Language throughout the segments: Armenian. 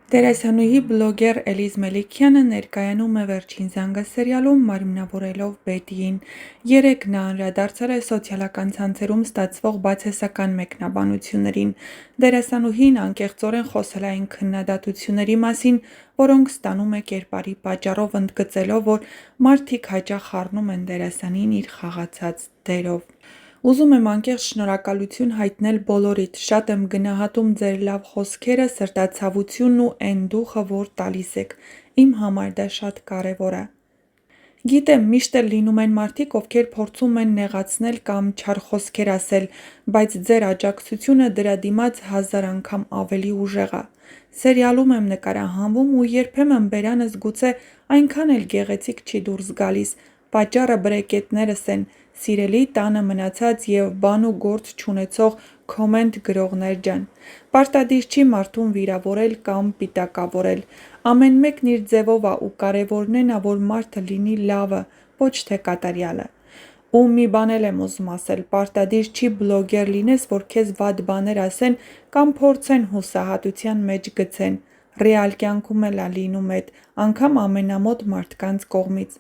Դերասանուհի բլոգեր Էլիզ Մելիքյանը ներկայանում է «Վերջին զանգը» սերիալում մարմնավորելով Բետիին։ Երեկ նա անդրադարձել է սոցիալական ցանցերում ստացվող բացասական մեկնաբանություններին։ Դերասանուհին անկեղծորեն խոսել է այն քննադատությունների մասին, որոնք ստանում է կերպարի պատճառով, ընդգծելով, որ մարդիկ հաճախ խառնում են դերասանին իր խաղացած դերով։ Ուզում եմ անկեղծ շնորհակալություն հայտնել բոլորիդ, շատ եմ գնահատում ձեր լավ խոսքերը, սրտացավությունն ու էն դուխը, որ տալիս եք, իմ համար դա շատ կարևոր է։ Գիտեմ, միշտ էլ լինում են մարդիկ, ովքեր փորձում են նեղացնել կամ չար խոսքեր ասել, բայց ձեր աջակցությունը դրա դիմաց 1000 անգամ ավելի ուժեղ է։ Սերիալում եմ նկարահանվում ու երբեմն բերանս գուցե այնքան էլ գեղեցիկ չի դուրս գալիս, պատճառը բրեկետներս են, սիրելի տանը մնացած և բան ու գործ չունեցող քոմենտ գրողներ ջան։ Պարտադիր չի մարդուն վիրավորել կամ պիտակավորել, ամեն մեկն իր ձևով ա ու կարևորն էն ա, որ մարդը լինի լավը, ոչ թե կատարյալը։ Ու մի բան էլ եմ ուզում ասել, պարտադիր չի բլոգեր լինես, որ քեզ վատ բաներ ասեն կամ փորձեն հուսահատության մեջ գցեն, ռեալ կյանքում էլ ա լինում էդ, անգամ ամենամոտ մարդկանց կողմից։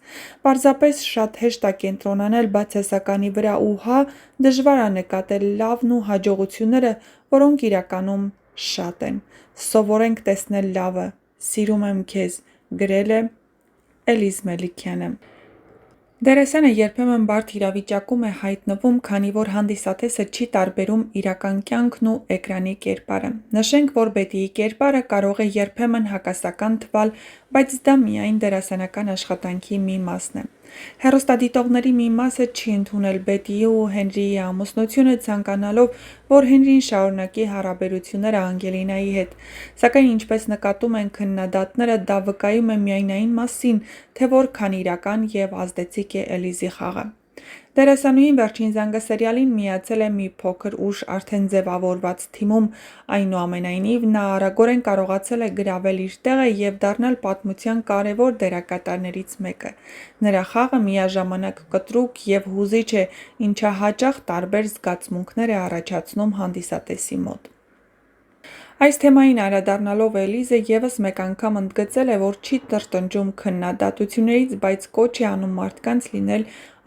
Պարզապես շատ հեշտ ա կենտրոնանալ բացասականի վրա ու հա, դժվար ա նկատել լավն ու հաջողությունները, որոնք իրականում շատ են։ Սովորենք տեսնել լավը։ Սիրում եմ քեզ, գրել է Էլիզ Մելիքյանը։ Դերասանը երբեմն բարդ իրավիճակում է հայտնվում, քանի որ հանդիսատեսը չի տարբերում իրական կյանքն ու էկրանի կերպարը։ Նշենք, որ Բետիի կերպարը կարող է երբեմն հակասական թվալ, բայց դա միայն դերասանական աշխատանքի մի մասն է։ Հեռուստադիտողների մի մասը չի ընդունել Բետիի ու Հենրիի ամուսնությունը, ցանկանալով, որ Հենրին շարունակի հարաբերությունները Անգելինայի հետ, սակայն ինչպես նկատում են քննադատները, դա վկայում է միայն այն մասին, թե որքան իրական և ազդեցիկ է Էլիզի խաղը։ Դերասանուհին «Վերջին զանգը» սերիալին միացել է մի փոքր ուշ արդեն ձևավորված թիմում, այնուամենայնիվ նա արագորեն կարողացել է գրավել իր տեղը և դառնալ պատմության կարևոր դերակատարներից մեկը։ Նրա խաղը միաժամանակ կտրուկ և հուզիչ է, ինչը հաճախ տարբեր զգացմունքներ է առաջացնում հանդիսատեսի մոտ։ Այս թեմային անդրադառնալով Էլիզը ևս մեկ անգամ ընդգծել է, որ չի տրտնջում քննադատություններից, բայց կոչ է անում մարդկանց լինել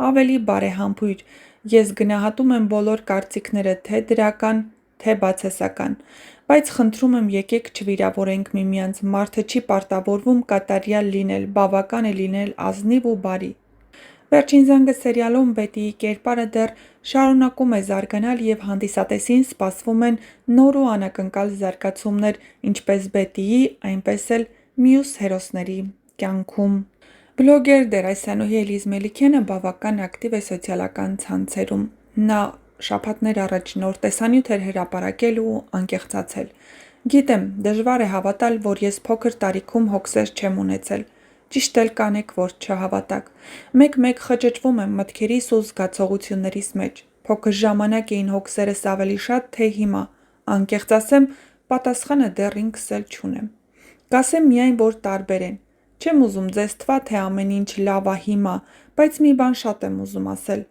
ավելի բարեհամբույր։ Ես գնահատում եմ բոլոր կարծիքները, թե դրական, թե բացասական, բայց խնդրում եմ եկեք չվիրավորենք միմյանց, մարդը չի պարտավորվում կատարյալ լինել, բավական է լինել ազնիվ ու բարի։ «Վերջին զանգը» սերիալում Բետիի կերպարը դեռ շարունակում է զարգանալ և հանդիսատեսին սպասվում են նոր ու անակնկալ զարգացումներ ինչպես Բետիի, այնպես էլ մյուս հերոսների կյանքում։ Բլոգեր դերասանուհի Էլիզ Մելիքյանը բավական ակտիվ է սոցիալական ցանցերում։ Նա շաբաթներ առաջ նոր տեսանյութ էր հրապարակել ու անկեղծացել. Գիտեմ, դժվար է հավատալ, որ ես փոքր տարիքում հոգսեր չեմ ունեցել։ Ճիշտ էլ կանեք, որ չհավատաք։ Մեկ-մեկ խճճվում եմ մտքերիս ու զգացողություններիս մեջ։ Փոքր ժամանակ էին հոգսերս ավելի շատ, թե հիմա։ Անկեղծ ասեմ, պատասխանը դեռ ինքս էլ չունեմ։ Կասեմ միայն, որ տարբեր են։ Չեմ ուզում ձեզ թվա, թե ամեն ինչ լավ ա հիմա, բայց մի բան շատ եմ ուզում ասել.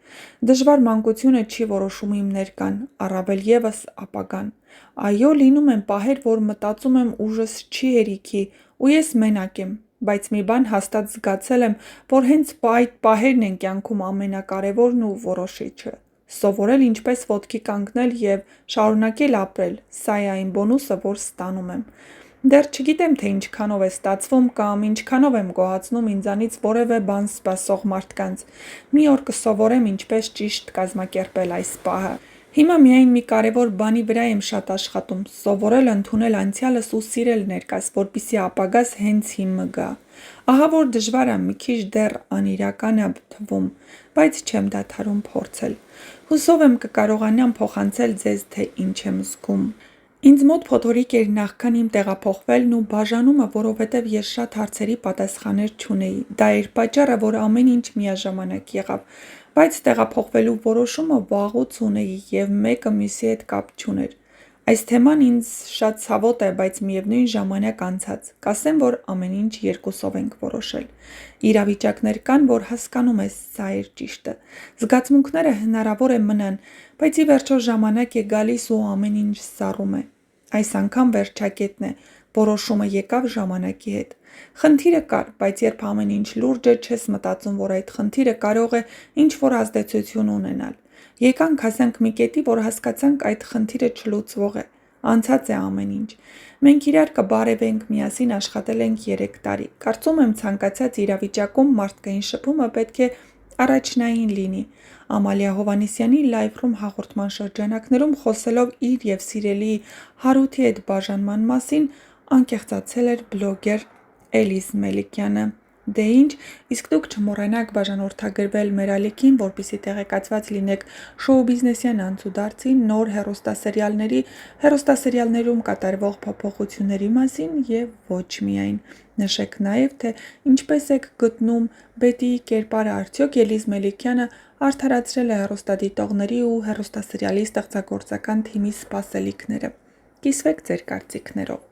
դժվար մանկությունը չի որոշում իմ ներկան, առավել ևս ապագան։ Այո, լինում են պահեր, որ մտածում եմ ուժս չի հերիքի, ու ես մենակ եմ, բայց մի բան հաստատ զգացել եմ, որ հենց այդ պահերն են կյանքում ամենակարևորն ու որոշիչը։ Սովորել ինչպես ոտքի կանգնել և շարունակել ապրել, սա է այն բոնուսը, որ ստանում եմ։ Դեռ չգիտեմ, թե ինչքանով է ստացվում կամ ինչքանով եմ գոհացնում ինձանից որևէ բան սպասող մարդկանց։ Մի օր կսովորեմ ինչպես ճիշտ կազմակերպել այս պահը։ Հիմա միայն մի կարևոր բանի վրա եմ շատ աշխատում՝ սովորել ընդունել անցյալս ու սիրել ներկաս, որպեսզի ապագաս հենց հիմը գա։ Ահա որ դժվար ա, մի քիչ դեռ անիրական ա թվում, բայց չեմ դադարում փորձել։ Հուսով եմ կկարողանամ փոխանցել ձեզ, թե ինչ եմ զգում։ Ինձ մոտ փոթորիկ էր նախքան իմ տեղափոխվելն ու բաժանումը, որովհետև ես շատ հարցերի պատասխաններ չունեի։ Դա էր պատճառը, որ ամեն ինչ միաժամանակ եղավ, բայց տեղափոխվելու որոշումը վաղուց ունեի և մեկը մյուսի հետ կապ չուներ։ Այս թեման ինձ շատ ցավոտ է, բայց միևնույն ժամանակ անցած։ Կասեմ, որ ամեն ինչ երկուսով ենք որոշել։ Իրավիճակներ կան, որ հասկանում ես, սա էր ճիշտը։ Զգացմունքները հնարավոր է մնան, բայց ի վերջո ժամանակ է գալիս ու ամեն ինչ սառում է։ Այս անգամ վերջակետն է։ Որոշումը եկավ ժամանակի հետ։ Խնդիրը կար, բայց երբ ամեն ինչ լուրջ է, չես մտածում, որ այդ խնդիրը կարող է ինչ-որ ազդեցություն ունենալ։ Եկանք հասանք մի կետի, որ հասկացանք այդ խնդիրը չլուծվող է։ Անցած է ամեն ինչ։ Մենք իրար կբարևենք, միասին աշխատել ենք 3 տարի։ Կարծում եմ ցանկացած իրավիճակում մարդկային շփումը պետք է առաջնային լինի։ Ամալիա Հովհաննիսյանի Live-room հաղորդման շրջանակներում խոսելով իր և սիրելիի Հարութի հետ բաժանման մասին անկեղծացել էր բլոգեր Էլիզ Մելիքյանը։ Դե ինչ, իսկ դուք չմոռանաք բաժանորդագրվել մեր ալիքին, որպեսզի տեղեկացված լինեք շոու բիզնեսյան անցուդարձի, նոր հեռուստասերիալներում կատարվող փոփոխությունների մասին և ոչ միայն։ Նշեք նաև, թե ինչպես եք գտնում Բետիի կերպարը, արդյոք Էլիզ Մելիքյանը արդարացրել է հեռուստադիտողների ու հեռուստասերիալի ստեղծագործական թիմի սպասելիքները։ Կիսվեք ձեր կարծիքներով։